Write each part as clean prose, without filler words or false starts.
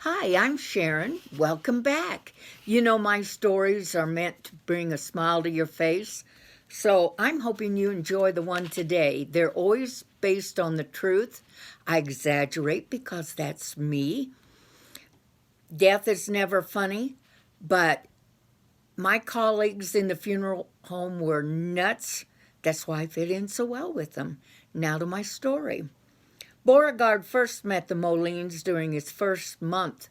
Hi, I'm Sharon. Welcome back. You know, my stories are meant to bring a smile to your face, so I'm hoping you enjoy the one today. They're always based on the truth. I exaggerate because that's me. Death is never funny, but my colleagues in the funeral home were nuts. That's why I fit in so well with them. Now to my story. Beauregard first met the Molines during his first month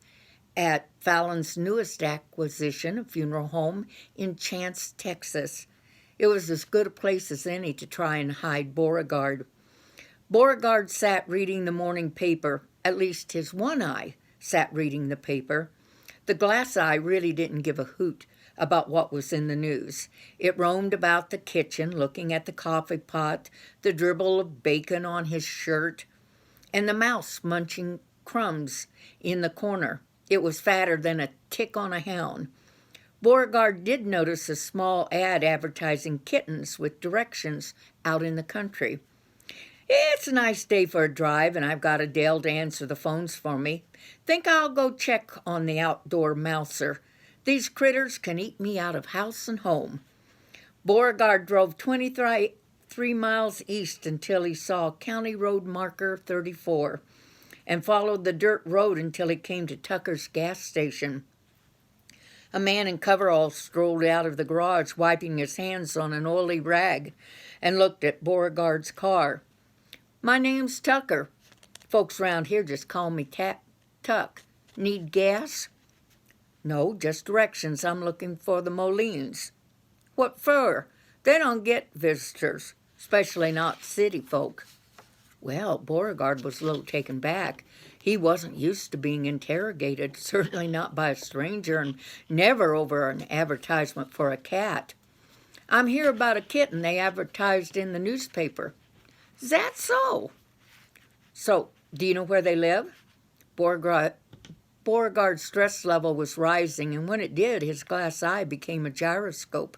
at Fallon's newest acquisition, a funeral home in Chance, Texas. It was as good a place as any to try and hide Beauregard. Beauregard sat reading the morning paper, at least his one eye sat reading the paper. The glass eye really didn't give a hoot about what was in the news. It roamed about the kitchen, looking at the coffee pot, the dribble of bacon on his shirt, and the mouse munching crumbs in the corner. It was fatter than a tick on a hound. Beauregard did notice a small ad advertising kittens with directions out in the country. It's a nice day for a drive, and I've got Adele to answer the phones for me. Think I'll go check on the outdoor mouser. These critters can eat me out of house and home. Beauregard drove 23 miles east until he saw County Road marker 34 and followed the dirt road until he came to Tucker's gas station. A man in coveralls strolled out of the garage, wiping his hands on an oily rag, and looked at Beauregard's car. "My name's Tucker. Folks round here just call me Tuck. Need gas?" "No, just directions. I'm looking for the Molines." "What for? They don't get visitors, especially not city folk." Well, Beauregard was a little taken back. He wasn't used to being interrogated, certainly not by a stranger, and never over an advertisement for a cat. "I'm here about a kitten they advertised in the newspaper." "Is that so?" "So, do you know where they live?" Beauregard's stress level was rising, and when it did, his glass eye became a gyroscope.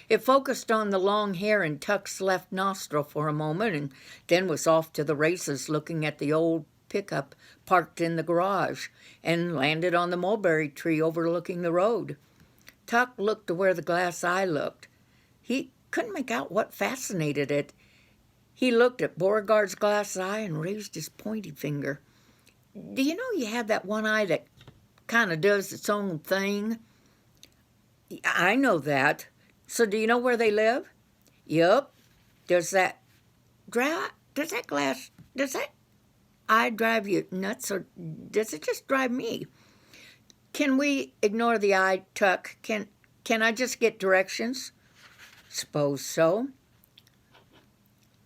It focused on the long hair in Tuck's left nostril for a moment and then was off to the races, looking at the old pickup parked in the garage, and landed on the mulberry tree overlooking the road. Tuck looked to where the glass eye looked. He couldn't make out what fascinated it. He looked at Beauregard's glass eye and raised his pointy finger. "Do you know you have that one eye that kind of does its own thing?" "I know that. So do you know where they live?" "Yup." Does that does that eye drive you nuts, or does it just drive me?" "Can we ignore the eye, Tuck? Can I just get directions?" "Suppose so."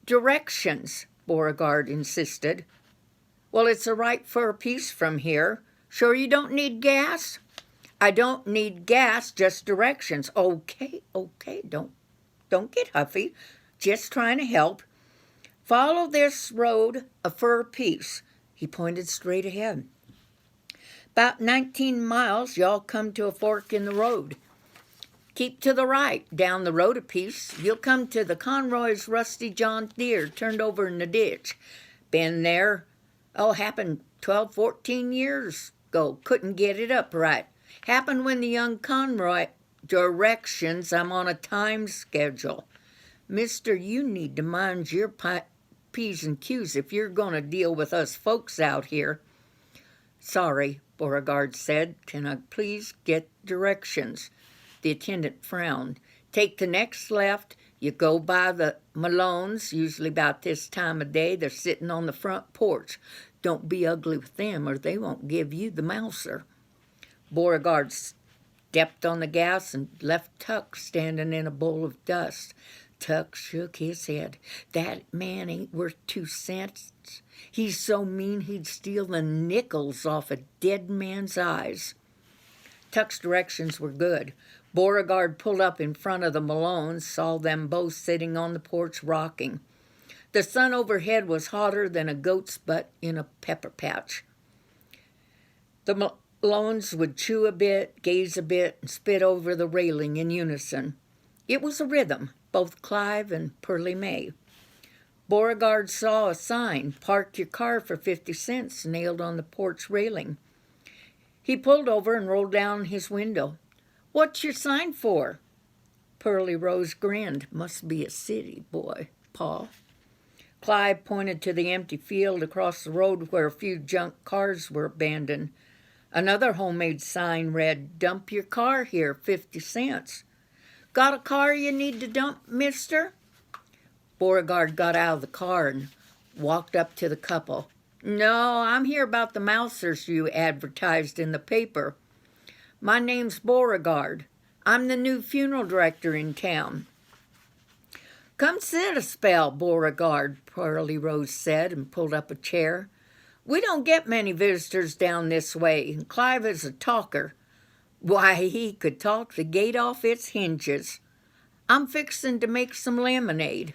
"Directions," Beauregard insisted. "Well, it's a right for a piece from here. Sure you don't need gas?" "I don't need gas, just directions." Okay, don't get huffy. Just trying to help. "Follow this road a fur piece." He pointed straight ahead. "About 19 miles, y'all come to a fork in the road. Keep to the right, down the road a piece. You'll come to the Conroy's rusty John Deere turned over in the ditch. Been there. Happened 12, 14 years ago. Couldn't get it up right. Happened when the young Conroy..." "Directions. I'm on a time schedule." "Mister, you need to mind your P's and Q's if you're going to deal with us folks out here." "Sorry," Beauregard said. "Can I please get directions?" The attendant frowned. "Take the next left. You go by the Malones, usually about this time of day. They're sitting on the front porch. Don't be ugly with them, or they won't give you the mouser." Beauregard stepped on the gas and left Tuck standing in a bowl of dust. Tuck shook his head. "That man ain't worth 2 cents. He's so mean he'd steal the nickels off a dead man's eyes." Tuck's directions were good. Beauregard pulled up in front of the Malones, saw them both sitting on the porch rocking. The sun overhead was hotter than a goat's butt in a pepper patch. The Malones would chew a bit, gaze a bit, and spit over the railing in unison. It was a rhythm, both Clive and Pearlie May. Beauregard saw a sign, "Park your car for 50 cents," nailed on the porch railing. He pulled over and rolled down his window. "What's your sign for?" Pearly Rose grinned. "Must be a city boy, Pa." Clive pointed to the empty field across the road where a few junk cars were abandoned. Another homemade sign read, "Dump your car here, 50 cents. "Got a car you need to dump, mister?" Beauregard got out of the car and walked up to the couple. "No, I'm here about the mousers you advertised in the paper. My name's Beauregard. I'm the new funeral director in town." "Come sit a spell, Beauregard," Pearly Rose said, and pulled up a chair. "We don't get many visitors down this way, and Clive is a talker. Why, he could talk the gate off its hinges. I'm fixing to make some lemonade."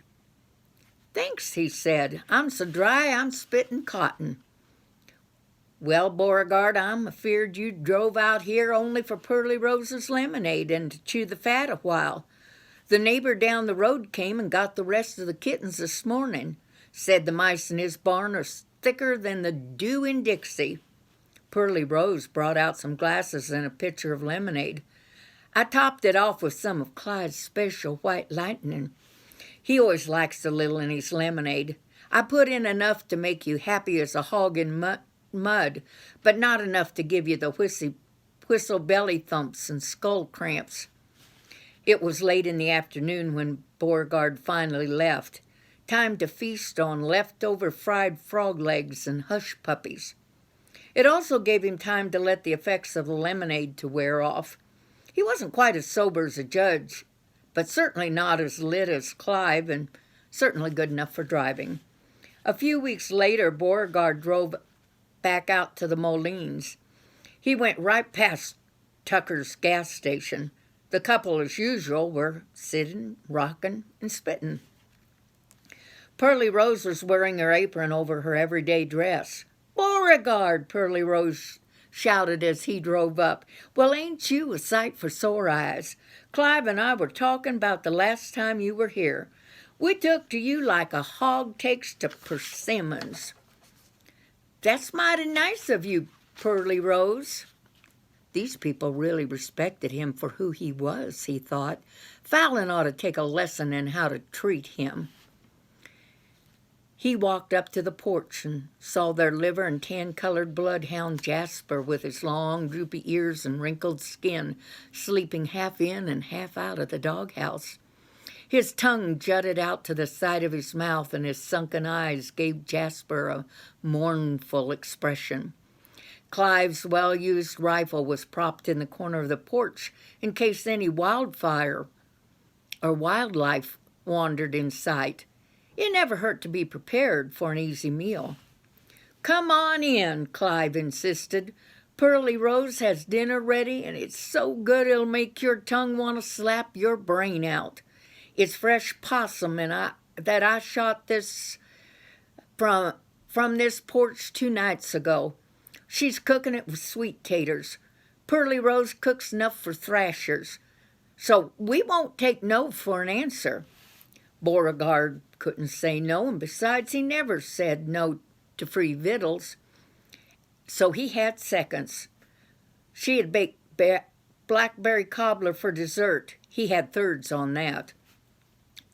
"Thanks," he said. "I'm so dry I'm spitting cotton." "Well, Beauregard, I'm afeard you drove out here only for Pearly Rose's lemonade and to chew the fat a while. The neighbor down the road came and got the rest of the kittens this morning. Said the mice in his barn are thicker than the dew in Dixie." Pearly Rose brought out some glasses and a pitcher of lemonade. "I topped it off with some of Clyde's special white lightning. He always likes a little in his lemonade. I put in enough to make you happy as a hog in mud, but not enough to give you the whistle belly thumps and skull cramps." It was late in the afternoon when Beauregard finally left. Time to feast on leftover fried frog legs and hush puppies. It also gave him time to let the effects of the lemonade to wear off. He wasn't quite as sober as a judge, but certainly not as lit as Clive, and certainly good enough for driving. A few weeks later, Beauregard drove back out to the Molines. He went right past Tucker's gas station. The couple, as usual, were sitting, rocking, and spitting. Pearly Rose was wearing her apron over her everyday dress. "Beauregard!" Pearly Rose shouted as he drove up. "Well, ain't you a sight for sore eyes? Clive and I were talking about the last time you were here. We took to you like a hog takes to persimmons." "That's mighty nice of you, Pearly Rose." These people really respected him for who he was, he thought. Fallon ought to take a lesson in how to treat him. He walked up to the porch and saw their liver and tan-colored bloodhound Jasper with his long, droopy ears and wrinkled skin sleeping half in and half out of the doghouse. His tongue jutted out to the side of his mouth, and his sunken eyes gave Jasper a mournful expression. Clive's well-used rifle was propped in the corner of the porch in case any wildfire or wildlife wandered in sight. It never hurt to be prepared for an easy meal. "Come on in," Clive insisted. "Pearly Rose has dinner ready, and it's so good it'll make your tongue want to slap your brain out. It's fresh possum that I shot this from this porch 2 nights ago. She's cooking it with sweet taters. Pearly Rose cooks enough for thrashers. So we won't take no for an answer." Beauregard couldn't say no, and besides, he never said no to free victuals. So he had seconds. She had baked blackberry cobbler for dessert. He had thirds on that.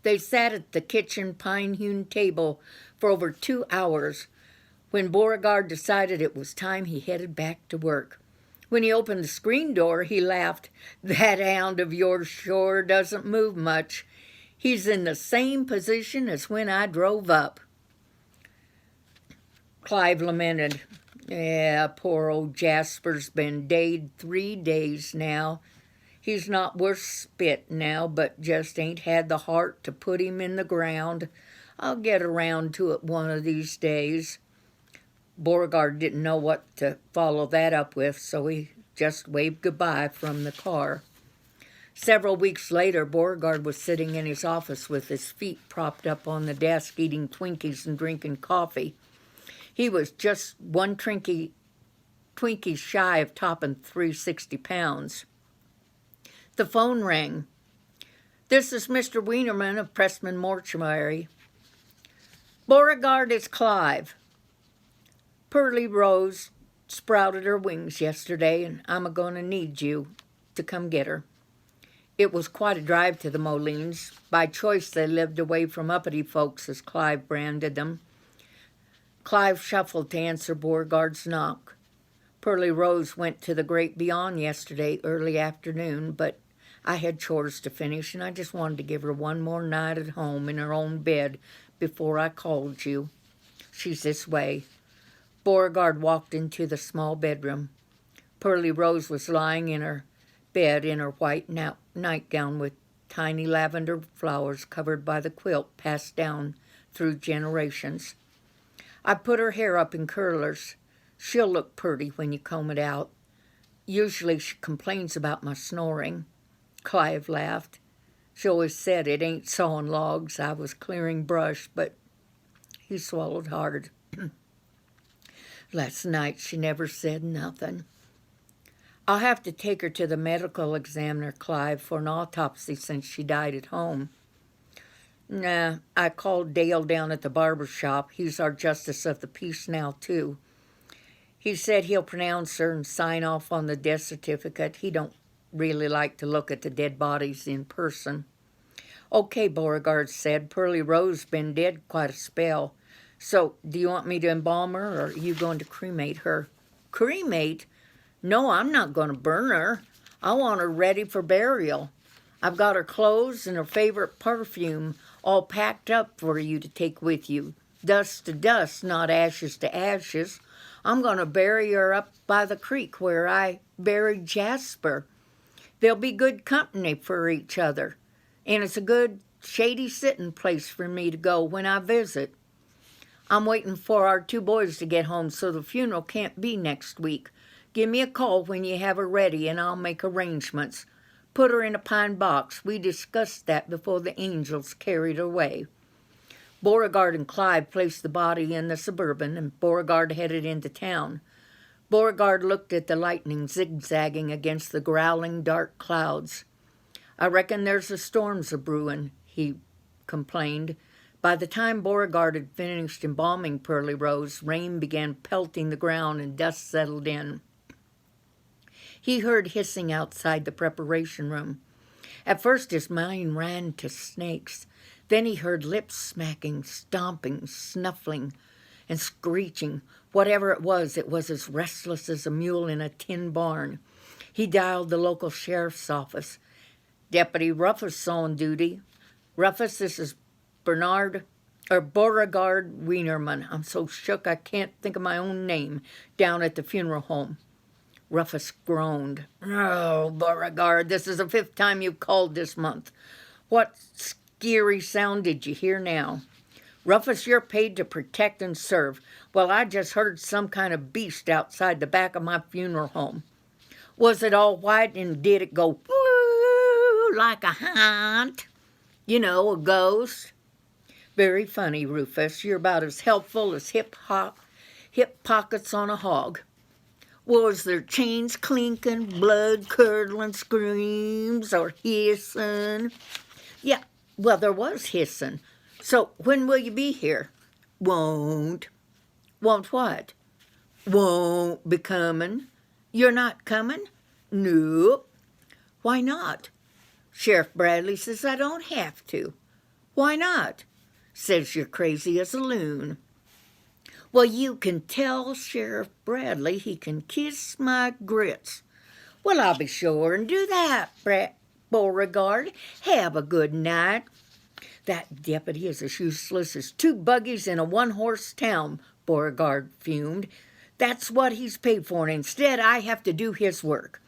They sat at the kitchen pine-hewn table for over 2 hours. When Beauregard decided it was time, he headed back to work. When he opened the screen door, he laughed. "That hound of yours sure doesn't move much. He's in the same position as when I drove up." Clive lamented. "Yeah, poor old Jasper's been dead 3 days now. He's not worth spit now, but just ain't had the heart to put him in the ground. I'll get around to it one of these days." Beauregard didn't know what to follow that up with, so he just waved goodbye from the car. Several weeks later, Beauregard was sitting in his office with his feet propped up on the desk, eating Twinkies and drinking coffee. He was just one Twinkie shy of topping 360 pounds. The phone rang. "This is Mr. Wienerman of Pressman Mortuary." "Beauregard, it's Clive." Pearly Rose sprouted her wings yesterday, and I'm a-going to need you to come get her. It was quite a drive to the Molines. By choice, they lived away from uppity folks, as Clive branded them. Clive shuffled to answer Beauregard's knock. Pearlie Rose went to the great beyond yesterday early afternoon, but I had chores to finish, and I just wanted to give her one more night at home in her own bed before I called you. She's this way. Beauregard walked into the small bedroom. Pearlie Rose was lying in her bed in her white nightgown with tiny lavender flowers covered by the quilt passed down through generations. I put her hair up in curlers. She'll look pretty when you comb it out. Usually she complains about my snoring. Clive laughed. She always said it ain't sawing logs. I was clearing brush, but he swallowed hard. Last night she never said nothing. I'll have to take her to the medical examiner, Clive, for an autopsy since she died at home. Nah, I called Dale down at the barber shop. He's our justice of the peace now, too. He said he'll pronounce her and sign off on the death certificate. He don't really like to look at the dead bodies in person. Okay, Beauregard said. Pearlie Rose been dead quite a spell. So, do you want me to embalm her, or are you going to cremate her? Cremate? No, I'm not going to burn her. I want her ready for burial. I've got her clothes and her favorite perfume all packed up for you to take with you. Dust to dust, not ashes to ashes. I'm going to bury her up by the creek where I buried Jasper. They'll be good company for each other, and it's a good, shady sitting place for me to go when I visit. I'm waiting for our 2 boys to get home, so the funeral can't be next week. Give me a call when you have her ready, and I'll make arrangements. Put her in a pine box. We discussed that before the angels carried her away. Beauregard and Clive placed the body in the Suburban, and Beauregard headed into town. Beauregard looked at the lightning zigzagging against the growling dark clouds. I reckon there's a storm's a-brewin', he complained. By the time Beauregard had finished embalming Pearlie Rose, rain began pelting the ground and dust settled in. He heard hissing outside the preparation room. At first his mind ran to snakes. Then he heard lips smacking, stomping, snuffling, and screeching. Whatever it was as restless as a mule in a tin barn. He dialed the local sheriff's office. Deputy Rufus on duty. Rufus, this is Beauregard Wienerman. I'm so shook I can't think of my own name. Down at the funeral home. Rufus groaned. Oh, Beauregard, this is the 5th time you've called this month. What scary sound did you hear now? Rufus, you're paid to protect and serve. Well, I just heard some kind of beast outside the back of my funeral home. Was it all white, and did it go woo like a haunt? You know, a ghost? Very funny, Rufus. You're about as helpful as hip pockets on a hog. Was there chains clinking, blood curdling screams, or hissing? Yeah, well, there was hissing. So when will you be here? Won't. Won't what? Won't be coming. You're not coming? Nope. Why not? Sheriff Bradley says I don't have to. Why not? Says you're crazy as a loon. Well, you can tell Sheriff Bradley he can kiss my grits. Well, I'll be sure and do that, Beauregard. Have a good night. That deputy is as useless as 2 buggies in a 1-horse town, Beauregard fumed. That's what he's paid for, and instead I have to do his work.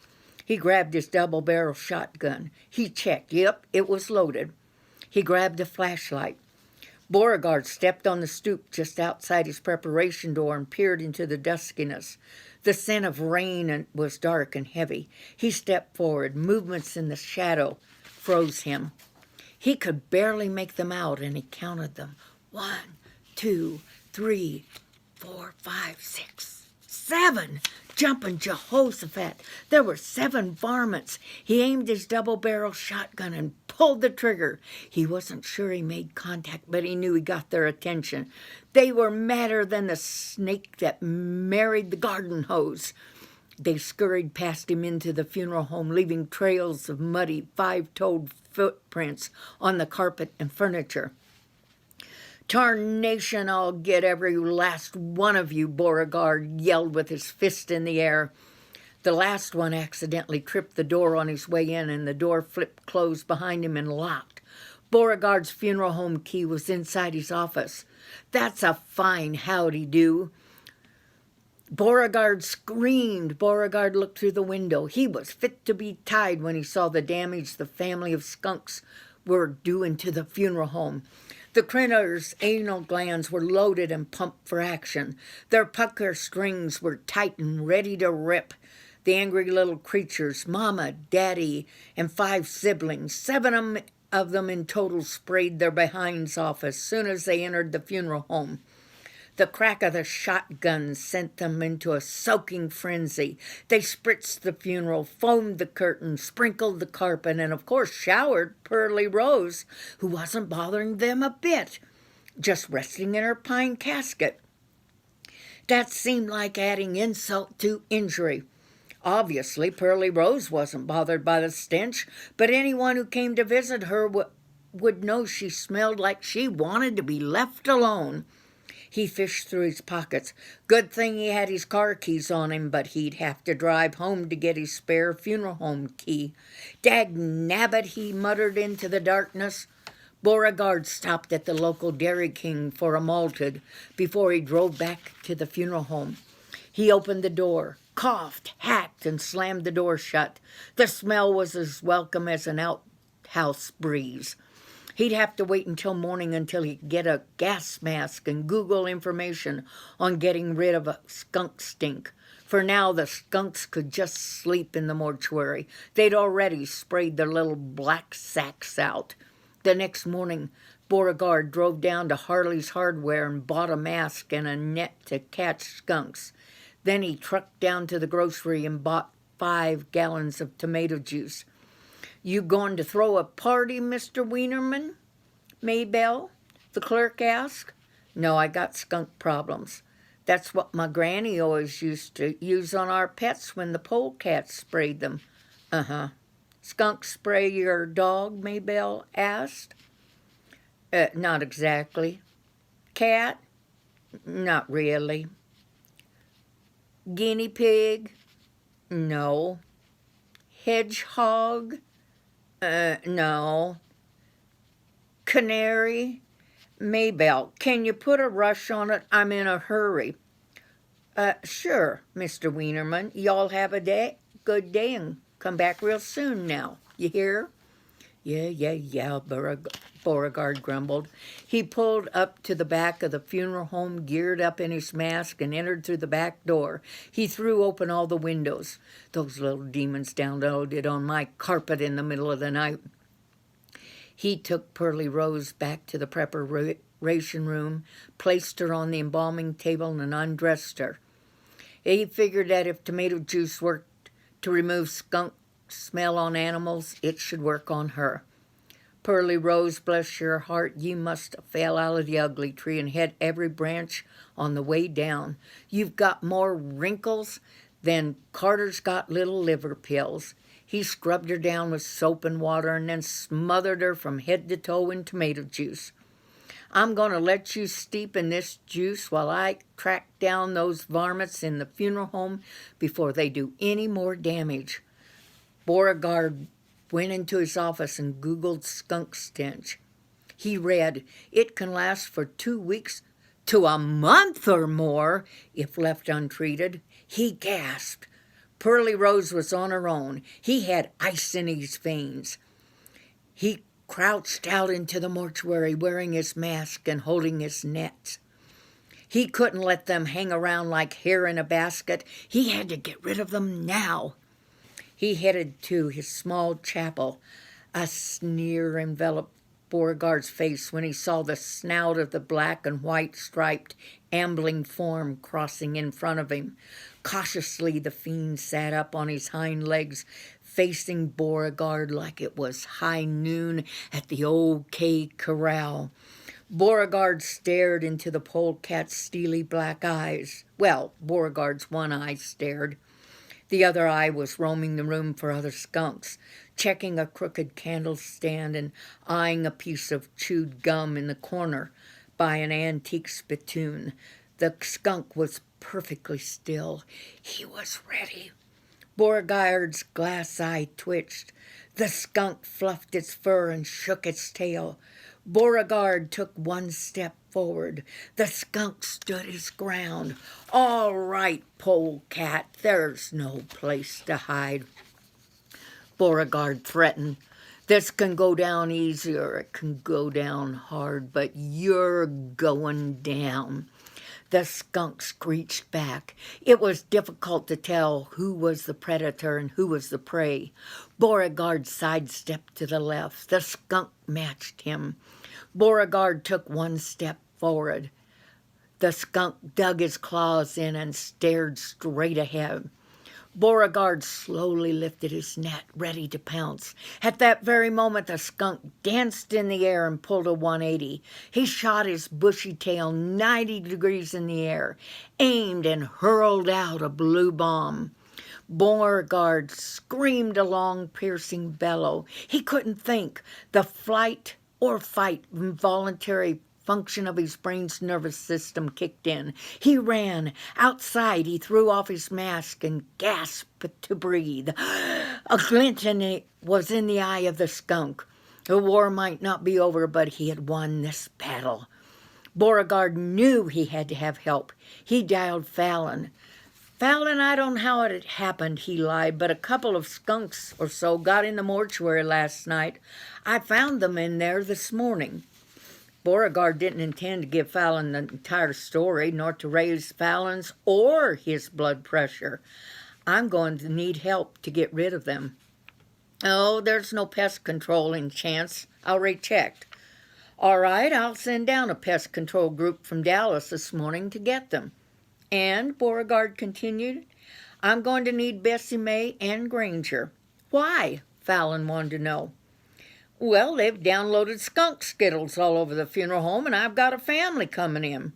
He grabbed his double-barrel shotgun. He checked. Yep, it was loaded. He grabbed a flashlight. Beauregard stepped on the stoop just outside his preparation door and peered into the duskiness. The scent of rain was dark and heavy. He stepped forward. Movements in the shadow froze him. He could barely make them out, and he counted them. 1, 2, 3, 4, 5, 6, 7. Jumping Jehoshaphat. There were 7 varmints. He aimed his double-barrel shotgun and pulled the trigger. He wasn't sure he made contact, but he knew he got their attention. They were madder than the snake that married the garden hose. They scurried past him into the funeral home, leaving trails of muddy, five-toed footprints on the carpet and furniture. "Tarnation, I'll get every last one of you," Beauregard yelled with his fist in the air. The last one accidentally tripped the door on his way in, and the door flipped closed behind him and locked. Beauregard's funeral home key was inside his office. "That's a fine howdy-do." Beauregard screamed. Beauregard looked through the window. He was fit to be tied when he saw the damage the family of skunks were doing to the funeral home. The critters' anal glands were loaded and pumped for action. Their pucker strings were tight and ready to rip. The angry little creatures, Mama, Daddy, and 5 siblings, 7 of them in total, sprayed their behinds off as soon as they entered the funeral home. The crack of the shotguns sent them into a soaking frenzy. They spritzed the funeral, foamed the curtains, sprinkled the carpet, and of course showered Pearly Rose, who wasn't bothering them a bit, just resting in her pine casket. That seemed like adding insult to injury. Obviously, Pearly Rose wasn't bothered by the stench, but anyone who came to visit her would know she smelled like she wanted to be left alone. He fished through his pockets. Good thing he had his car keys on him, but he'd have to drive home to get his spare funeral home key. "Dag nabbit," he muttered into the darkness. Beauregard stopped at the local Dairy King for a malted before he drove back to the funeral home. He opened the door, coughed, hacked, and slammed the door shut. The smell was as welcome as an outhouse breeze. He'd have to wait until morning until he could get a gas mask and Google information on getting rid of a skunk stink. For now, the skunks could just sleep in the mortuary. They'd already sprayed their little black sacks out. The next morning, Beauregard drove down to Harley's Hardware and bought a mask and a net to catch skunks. Then he trucked down to the grocery and bought 5 gallons of tomato juice. "You going to throw a party, Mr. Wienerman, Maybelle?" the clerk asked. "No, I got skunk problems. That's what my granny always used to use on our pets when the polecats sprayed them." "Uh-huh. Skunk spray your dog?" Maybelle asked. Not exactly." "Cat?" "Not really." "Guinea pig?" "No." "Hedgehog?" No." "Canary?" "Maybelle, can you put a rush on it? I'm in a hurry." Sure, Mr. Wienerman. Y'all have a good day and come back real soon now. You hear?" Yeah, Beauregard grumbled. He pulled up to the back of the funeral home, geared up in his mask, and entered through the back door. He threw open all the windows. "Those little demons downloaded on my carpet in the middle of the night." He took Pearly Rose back to the preparation room, placed her on the embalming table, and undressed her. He figured that if tomato juice worked to remove skunk smell on animals, it should work on her. "Pearly Rose, bless your heart, you must have fell out of the ugly tree and hit every branch on the way down. You've got more wrinkles than Carter's got little liver pills." He scrubbed her down with soap and water and then smothered her from head to toe in tomato juice. "I'm going to let you steep in this juice while I track down those varmints in the funeral home before they do any more damage." Beauregard went into his office and Googled skunk stench. He read, "It can last for 2 weeks to a month or more if left untreated." He gasped. Pearly Rose was on her own. He had ice in his veins. He crouched out into the mortuary wearing his mask and holding his nets. He couldn't let them hang around like hair in a basket. He had to get rid of them now. He headed to his small chapel. A sneer enveloped Beauregard's face when he saw the snout of the black and white striped, ambling form crossing in front of him. Cautiously, the fiend sat up on his hind legs, facing Beauregard like it was high noon at the old K Corral. Beauregard stared into the polecat's steely black eyes. Well, Beauregard's one eye stared. The other eye was roaming the room for other skunks, checking a crooked candle stand and eyeing a piece of chewed gum in the corner by an antique spittoon. The skunk was perfectly still. He was ready. Beauregard's glass eye twitched. The skunk fluffed its fur and shook its tail. Beauregard took one step forward. The skunk stood his ground. "All right, polecat, there's no place to hide," Beauregard threatened. "This can go down easy or it can go down hard, but you're going down." The skunk screeched back. It was difficult to tell who was the predator and who was the prey. Beauregard sidestepped to the left. The skunk matched him. Beauregard took one step forward. The skunk dug his claws in and stared straight ahead. Beauregard slowly lifted his net, ready to pounce. At that very moment, the skunk danced in the air and pulled a 180. He shot his bushy tail 90 degrees in the air, aimed and hurled out a blue bomb. Beauregard screamed a long, piercing bellow. He couldn't think. The flight or fight involuntary function of his brain's nervous system kicked in. He ran. Outside, he threw off his mask and gasped to breathe. A glint was in the eye of the skunk. The war might not be over, but he had won this battle. Beauregard knew he had to have help. He dialed Fallon. "Fallon, I don't know how it happened," he lied, "but a couple of skunks or so got in the mortuary last night. I found them in there this morning." Beauregard didn't intend to give Fallon the entire story, nor to raise Fallon's or his blood pressure. "I'm going to need help to get rid of them." "Oh, there's no pest control in chance. I already checked." "All right, I'll send down a pest control group from Dallas this morning to get them." "And," Beauregard continued, "I'm going to need Bessie May and Granger." "Why?" Fallon wanted to know. "Well, they've downloaded skunk skittles all over the funeral home, and I've got a family coming in."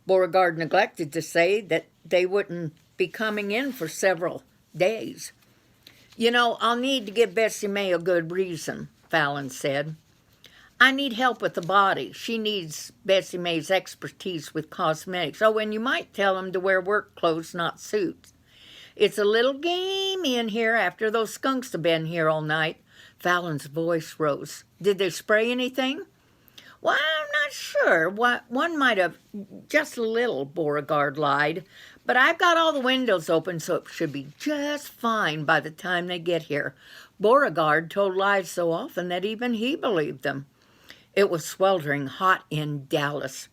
Beauregard neglected to say that they wouldn't be coming in for several days. "You know, I'll need to give Bessie May a good reason," Fallon said. "I need help with the body. She needs Bessie May's expertise with cosmetics. Oh, and you might tell them to wear work clothes, not suits. It's a little gamey in here after those skunks have been here all night." Fallon's voice rose. "Did they spray anything?" "Well, I'm not sure. One might have, just a little," Beauregard lied. "But I've got all the windows open, so it should be just fine by the time they get here." Beauregard told lies so often that even he believed them. It was sweltering hot in Dallas.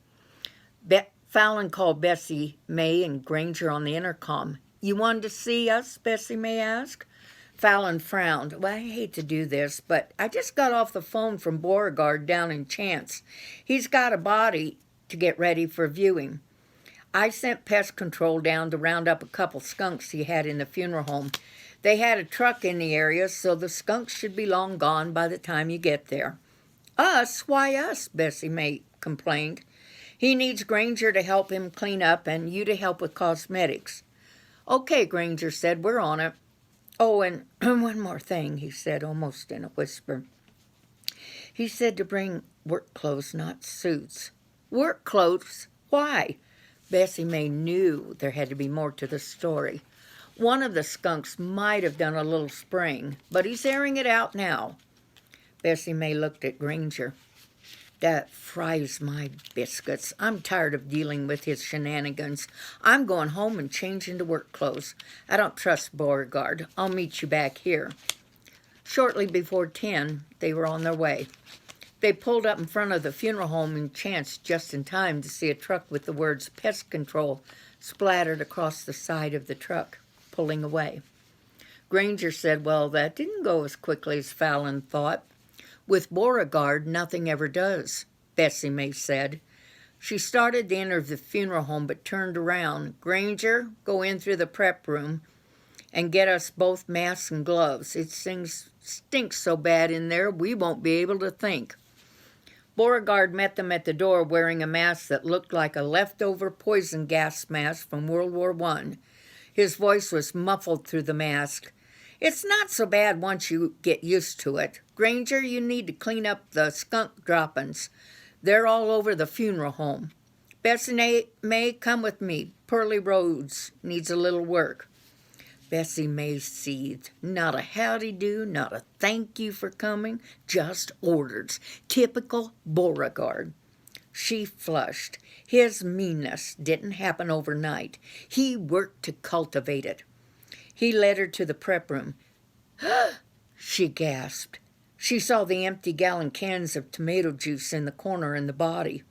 Fallon called Bessie May and Granger on the intercom. "You wanted to see us?" Bessie May asked. Fallon frowned. "Well, I hate to do this, but I just got off the phone from Beauregard down in Chance. He's got a body to get ready for viewing. I sent pest control down to round up a couple skunks he had in the funeral home. They had a truck in the area, so the skunks should be long gone by the time you get there." "Us? Why us?" Bessie May complained. "He needs Granger to help him clean up and you to help with cosmetics." "Okay," Granger said, "we're on it." "Oh, and one more thing," he said, almost in a whisper. "He said to bring work clothes, not suits." "Work clothes? Why?" Bessie May knew there had to be more to the story. "One of the skunks might have done a little spraying, but he's airing it out now." Bessie May looked at Granger. "That fries my biscuits. I'm tired of dealing with his shenanigans. I'm going home and change into work clothes. I don't trust Beauregard. I'll meet you back here." Shortly before 10, they were on their way. They pulled up in front of the funeral home and chanced just in time to see a truck with the words "Pest Control" splattered across the side of the truck, pulling away. Granger said, "Well, that didn't go as quickly as Fallon thought." With Beauregard, nothing ever does, Bessie May said. She started to enter the funeral home but turned around. Granger, go in through the prep room and get us both masks and gloves. It stinks so bad in there we won't be able to think. Beauregard met them at the door wearing a mask that looked like a leftover poison gas mask from World War I. His voice was muffled through the mask. It's not so bad once you get used to it. Granger, you need to clean up the skunk droppings. They're all over the funeral home. Bessie May, come with me. Pearlie Rose needs a little work. Bessie May seethed. Not a howdy-do, not a thank you for coming, just orders. Typical Beauregard. She flushed. His meanness didn't happen overnight. He worked to cultivate it. He led her to the prep room. She gasped. She saw the empty gallon cans of tomato juice in the corner in the body.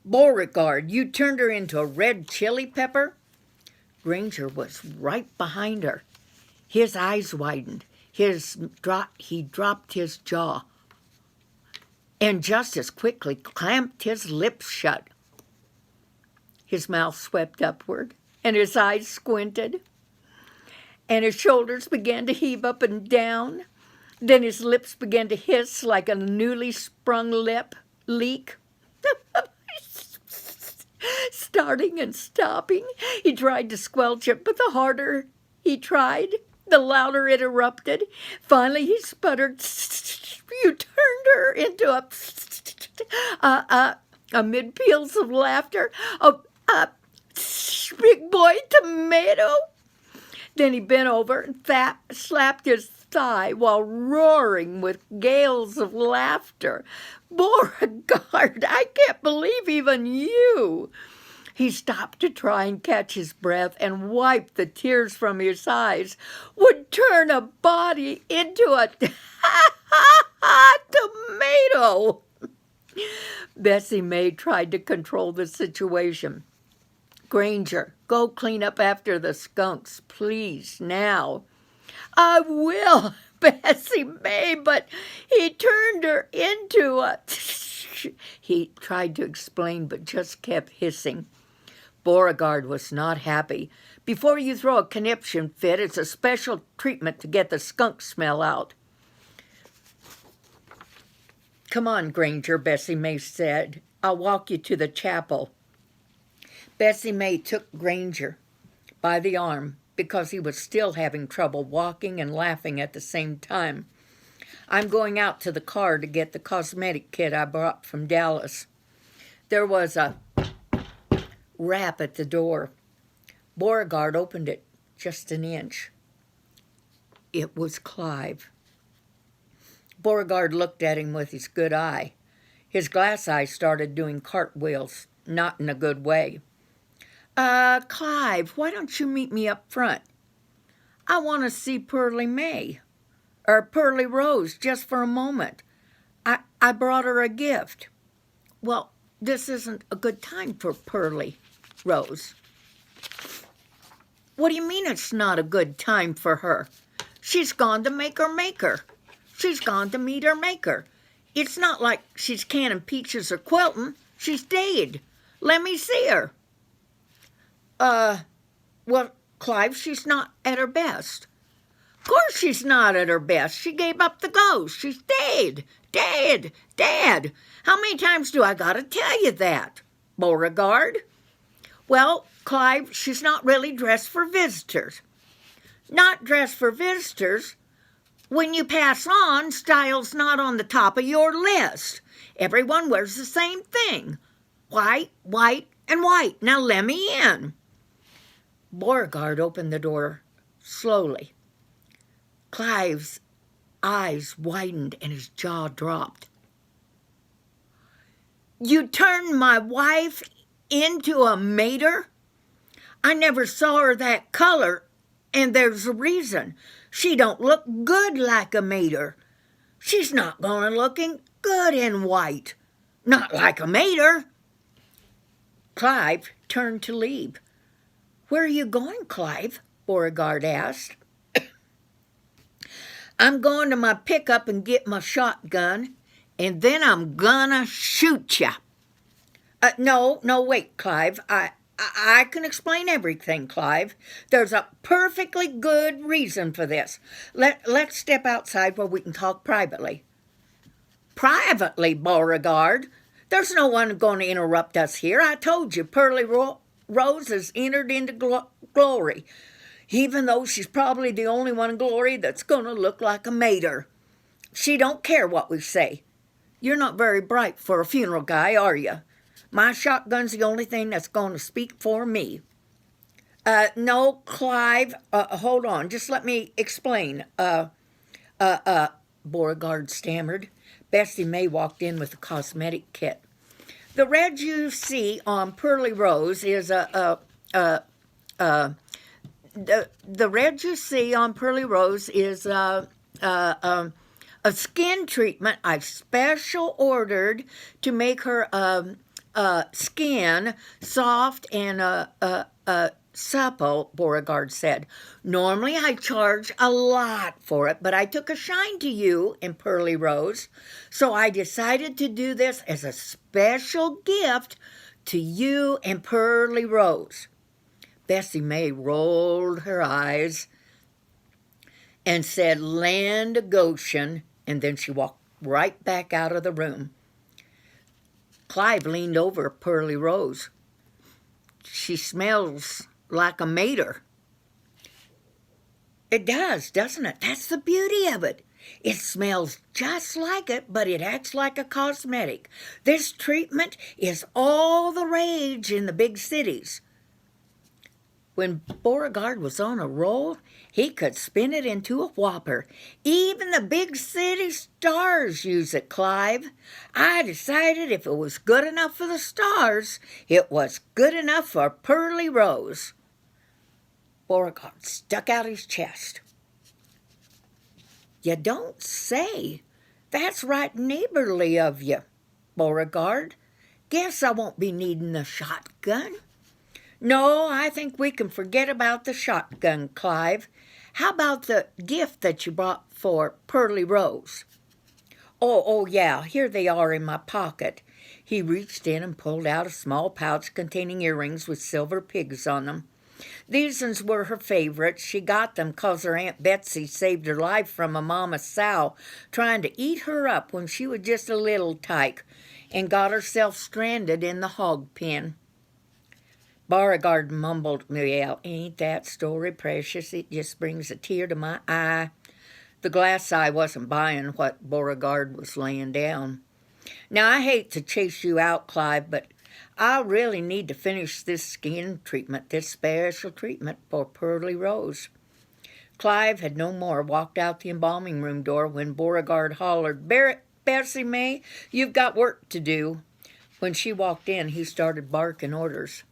Beauregard, you turned her into a red chili pepper? Granger was right behind her. His eyes widened. He dropped his jaw and just as quickly clamped his lips shut. His mouth swept upward and his eyes squinted and his shoulders began to heave up and down. Then his lips began to hiss like a newly sprung lip leak. Starting and stopping. He tried to squelch it, but the harder he tried, the louder it erupted. Finally, he sputtered, you turned her into amid peals of laughter, a big boy tomato. Then he bent over and slapped his thigh while roaring with gales of laughter. Beauregard, I can't believe even you. He stopped to try and catch his breath and wiped the tears from his eyes. Would turn a body into a tomato. Bessie May tried to control the situation. Granger, go clean up after the skunks, please, now. I will, Bessie May, but he turned her into a... He tried to explain, but just kept hissing. Beauregard was not happy. Before you throw a conniption fit, it's a special treatment to get the skunk smell out. Come on, Granger, Bessie May said. I'll walk you to the chapel. Bessie May took Granger by the arm because he was still having trouble walking and laughing at the same time. I'm going out to the car to get the cosmetic kit I brought from Dallas. There was a rap at the door. Beauregard opened it just an inch. It was Clive. Beauregard looked at him with his good eye. His glass eye started doing cartwheels, not in a good way. Clive, why don't you meet me up front? I want to see Pearlie Rose, just for a moment. I brought her a gift. Well, this isn't a good time for Pearlie Rose. What do you mean it's not a good time for her? She's gone to make her maker. She's gone to meet her maker. It's not like she's canning peaches or quilting. She's dead. Let me see her. Well, Clive, she's not at her best. Of course she's not at her best. She gave up the ghost. She's dead. Dead. How many times do I gotta tell you that, Beauregard? Well, Clive, she's not really dressed for visitors. Not dressed for visitors? When you pass on, style's not on the top of your list. Everyone wears the same thing. White, and white. Now let me in. Beauregard opened the door slowly. Clive's eyes widened and his jaw dropped. You turned my wife into a mater? I never saw her that color, and there's a reason. She don't look good like a mater. She's not going to looking good in white. Not like a mater. Clive turned to leave. Where are you going, Clive? Beauregard asked. I'm going to my pickup and get my shotgun. and then I'm gonna shoot ya. No, wait, Clive. I can explain everything, Clive. There's a perfectly good reason for this. Let's step outside where we can talk privately. Privately, Beauregard? There's no one going to interrupt us here. I told you, Pearly Rose has entered into glory, even though she's probably the only one in glory that's going to look like a mater. She don't care what we say. You're not very bright for a funeral guy, are you? My shotgun's the only thing that's going to speak for me. No, Clive, hold on. Just let me explain. Beauregard stammered. Bessie May walked in with a cosmetic kit. The red you see on Pearly Rose is the red you see on Pearly Rose is a skin treatment I special ordered to make her skin soft and supple, Beauregard said. Normally I charge a lot for it, but I took a shine to you and Pearly Rose, so I decided to do this as a special gift to you and Pearly Rose. Bessie May rolled her eyes and said, "Land of Goshen," and then she walked right back out of the room. Clive leaned over Pearly Rose. "She smells like a mater." It does, doesn't it? That's the beauty of it. It smells just like it, but it acts like a cosmetic. This treatment is all the rage in the big cities. When Beauregard was on a roll, he could spin it into a whopper. Even the big city stars use it, Clive. I decided if it was good enough for the stars, it was good enough for Pearly Rose. Beauregard stuck out his chest. "You don't say. That's right neighborly of you, Beauregard. Guess I won't be needing the shotgun." "No, I think we can forget about the shotgun, Clive. How about the gift that you brought for Pearly Rose?" Oh, yeah, here they are in my pocket." He reached in and pulled out a small pouch containing earrings with silver pigs on them. These ones were her favorites. She got them 'cause her Aunt Betsy saved her life from a mama sow trying to eat her up when she was just a little tyke and got herself stranded in the hog pen. Beauregard mumbled, "Well, ain't that story precious? It just brings a tear to my eye." The glass eye wasn't buying what Beauregard was laying down. "Now, I hate to chase you out, Clive, but I really need to finish this skin treatment, this special treatment for Pearly Rose." Clive had no more walked out the embalming room door when Beauregard hollered, "Bessie May, you've got work to do." When she walked in, he started barking orders.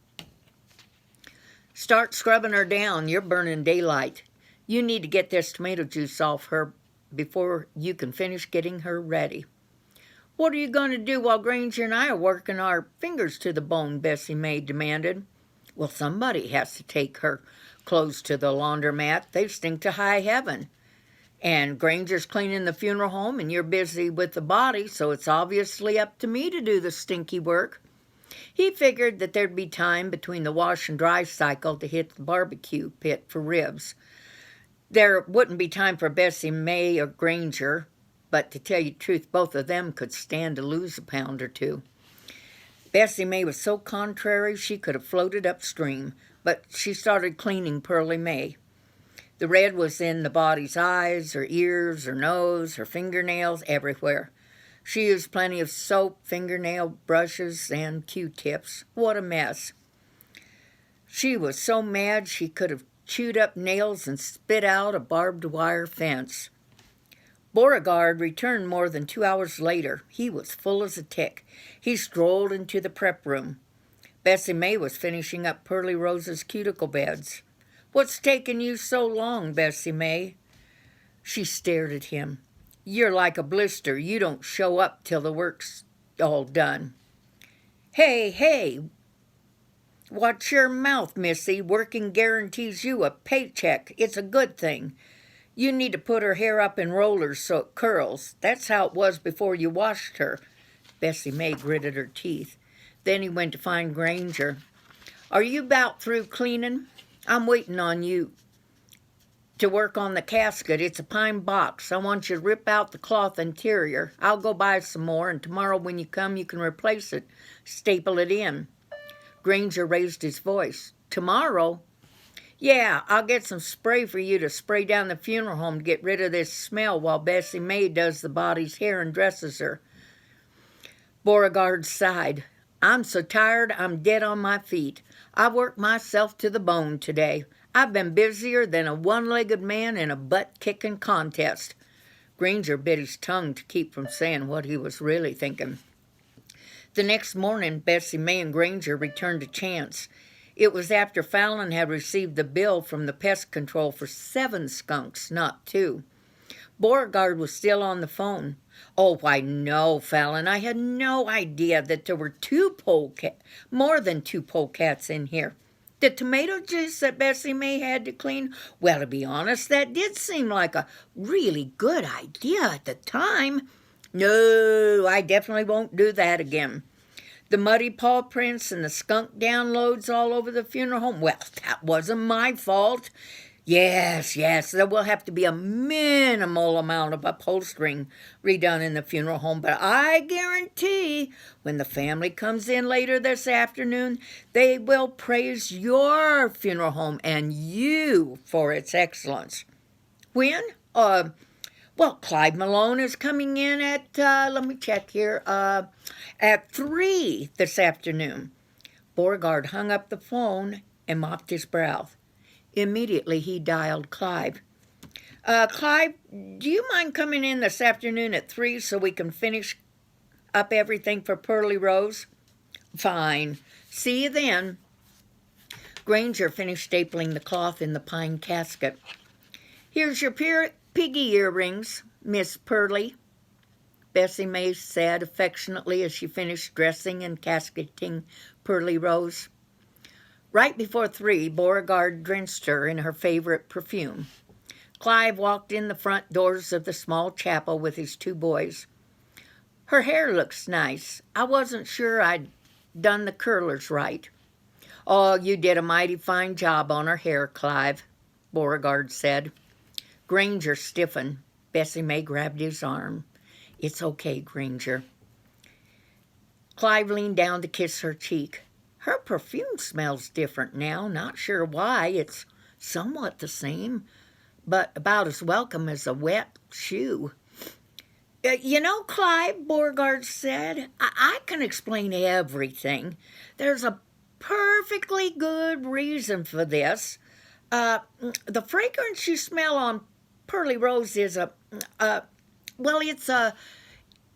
"Start scrubbing her down. You're burning daylight. You need to get this tomato juice off her before you can finish getting her ready." "What are you going to do while Granger and I are working our fingers to the bone?" Bessie May demanded. "Well, somebody has to take her clothes to the laundromat. They stink to high heaven. And Granger's cleaning the funeral home, and you're busy with the body, so it's obviously up to me to do the stinky work." He figured that there'd be time between the wash and dry cycle to hit the barbecue pit for ribs. There wouldn't be time for Bessie May or Granger, but to tell you the truth, both of them could stand to lose a pound or two. Bessie May was so contrary she could have floated upstream, but she started cleaning Pearly May. The red was in the body's eyes, her ears, her nose, her fingernails, everywhere. She used plenty of soap, fingernail brushes, and Q-tips. What a mess. She was so mad she could have chewed up nails and spit out a barbed wire fence. Beauregard returned more than 2 hours later. He was full as a tick. He strolled into the prep room. Bessie May was finishing up Pearly Rose's cuticle beds. "What's taking you so long, Bessie May?" She stared at him. "You're like a blister. You don't show up till the work's all done." Hey, watch your mouth, Missy. Working guarantees you a paycheck. It's a good thing. You need to put her hair up in rollers so it curls. That's how it was before you washed her. Bessie May gritted her teeth. Then he went to find Granger. Are you about through cleaning? I'm waiting on you to work on the casket. It's a pine box. I want you to rip out the cloth interior. I'll go buy some more, and tomorrow when you come, you can replace it. Staple it in. Granger raised his voice. Tomorrow? Yeah, I'll get some spray for you to spray down the funeral home to get rid of this smell while Bessie May does the body's hair and dresses her. Beauregard sighed. I'm so tired I'm dead on my feet. I worked myself to the bone today. I've been busier than a one-legged man in a butt-kicking contest. Granger bit his tongue to keep from saying what he was really thinking. The next morning, Bessie May and Granger returned to Chance. It was after Fallon had received the bill from the pest control for 7 skunks, not 2. Beauregard was still on the phone. Oh, why no, Fallon. I had no idea that there were more than 2 polecats in here. The tomato juice that Bessie May had to clean, well, to be honest, that did seem like a really good idea at the time. No, I definitely won't do that again. The muddy paw prints and the skunk downloads all over the funeral home, well, that wasn't my fault. Yes, there will have to be a minimal amount of upholstering redone in the funeral home, but I guarantee when the family comes in later this afternoon, they will praise your funeral home and you for its excellence. When? Well, Clyde Malone is coming in at, let me check here, at 3 this afternoon. Beauregard hung up the phone and mopped his brow. Immediately he dialed Clive. Clive, do you mind coming in this afternoon at 3 so we can finish up everything for Pearly Rose? Fine. See you then. Granger finished stapling the cloth in the pine casket. Here's your piggy earrings, Miss Pearly, Bessie May said affectionately as she finished dressing and casketing Pearly Rose. Right before 3, Beauregard drenched her in her favorite perfume. Clive walked in the front doors of the small chapel with his 2 boys. Her hair looks nice. I wasn't sure I'd done the curlers right. Oh, you did a mighty fine job on her hair, Clive, Beauregard said. Granger stiffened. Bessie May grabbed his arm. It's okay, Granger. Clive leaned down to kiss her cheek. Her perfume smells different now. Not sure why. It's somewhat the same, but about as welcome as a wet shoe. You know, Clive, Beauregard said, I can explain everything. There's a perfectly good reason for this. The fragrance you smell on Pearly Rose is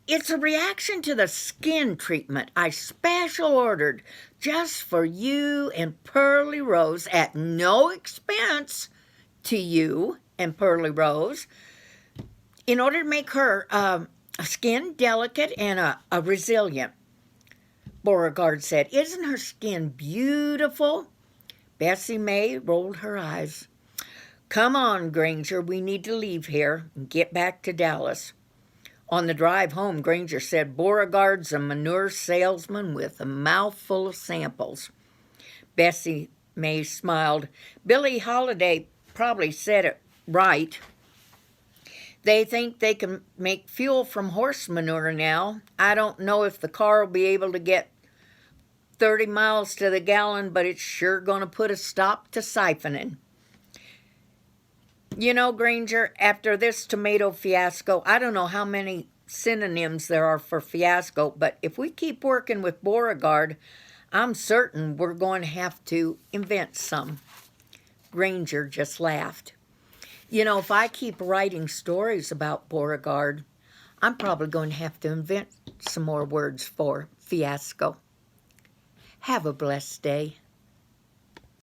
it's a reaction to the skin treatment I special ordered just for you and Pearly Rose at no expense to you and Pearly Rose in order to make her skin delicate and a resilient. Beauregard said, Isn't her skin beautiful? Bessie May rolled her eyes. Come on, Granger, we need to leave here and get back to Dallas. On the drive home, Granger said, Beauregard's a manure salesman with a mouthful of samples. Bessie May smiled. Billie Holiday probably said it right. They think they can make fuel from horse manure now. I don't know if the car will be able to get 30 miles to the gallon, but it's sure going to put a stop to siphoning. You know, Granger, after this tomato fiasco, I don't know how many synonyms there are for fiasco, but if we keep working with Beauregard, I'm certain we're going to have to invent some. Granger just laughed. You know, if I keep writing stories about Beauregard, I'm probably going to have to invent some more words for fiasco. Have a blessed day.